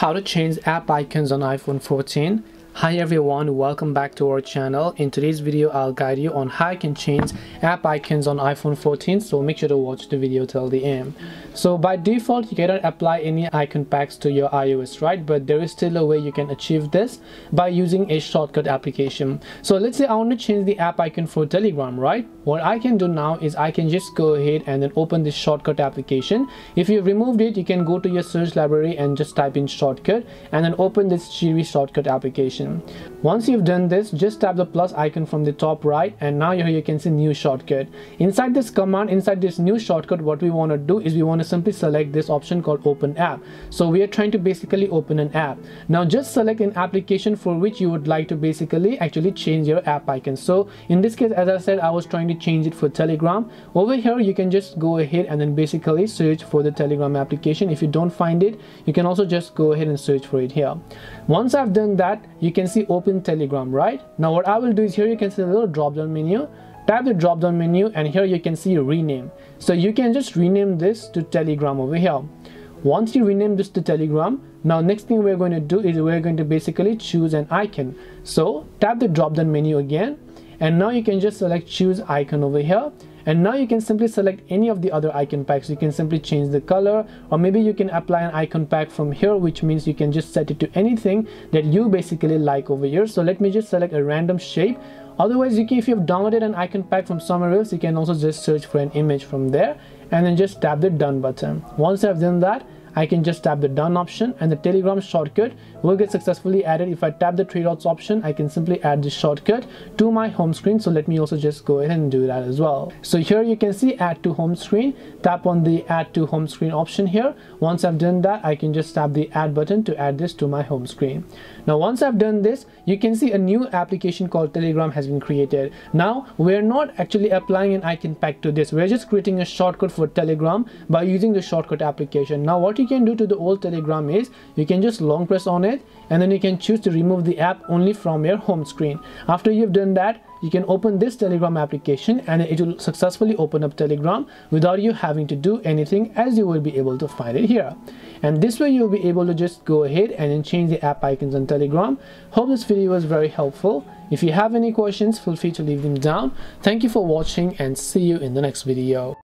How to change app icons on iPhone 14. Hi everyone, welcome back to our channel. In today's video I'll guide you on how you can change app icons on iPhone 14, so make sure to watch the video till the end. So by default you cannot apply any icon packs to your iOS, right? But there is still a way you can achieve this by using a shortcut application. So let's say I want to change the app icon for Telegram, right? What I can do now is I can just go ahead and then open this shortcut application. If you removed it, you can go to your search library and just type in shortcut and then open this Siri shortcut application. Once you've done this, just tap the plus icon from the top right, and now here you can see new shortcut. Inside this command, inside this new shortcut, what we want to do is we want to simply select this option called open app. So we are trying to basically open an app. Now just select an application for which you would like to basically actually change your app icon. So in this case, as I said, I was trying to change it for Telegram. Over here you can just go ahead and then basically search for the Telegram application. If you don't find it, you can also just go ahead and search for it here. Once I've done that, you can see open Telegram, right? Now what I will do is here you can see a little drop down menu. Tap the drop down menu and here you can see rename. So you can just rename this to Telegram over here. Once you rename this to Telegram, now next thing we're going to do is we're going to basically choose an icon. So tap the drop down menu again, and now you can just select choose icon over here. And now you can simply select any of the other icon packs. You can simply change the color, or maybe you can apply an icon pack from here, which means you can just set it to anything that you basically like over here. So let me just select a random shape. Otherwise, if you've downloaded an icon pack from somewhere else, you can also just search for an image from there and then just tap the done button. Once I've done that, I can just tap the done option and the Telegram shortcut will get successfully added. If I tap the three dots option, I can simply add this shortcut to my home screen. So let me also just go ahead and do that as well. So here you can see add to home screen. Tap on the add to home screen option here. Once I've done that, I can just tap the add button to add this to my home screen. Now once I've done this, you can see a new application called Telegram has been created. Now we're not actually applying an icon pack to this. We're just creating a shortcut for Telegram by using the shortcut application. Now what you can do to the old Telegram is you can just long press on it and then you can choose to remove the app only from your home screen. After you've done that, you can open this Telegram application and it will successfully open up Telegram without you having to do anything, as you will be able to find it here. And this way you'll be able to just go ahead and then change the app icons on Telegram. Hope this video was very helpful. If you have any questions, feel free to leave them down. Thank you for watching and see you in the next video.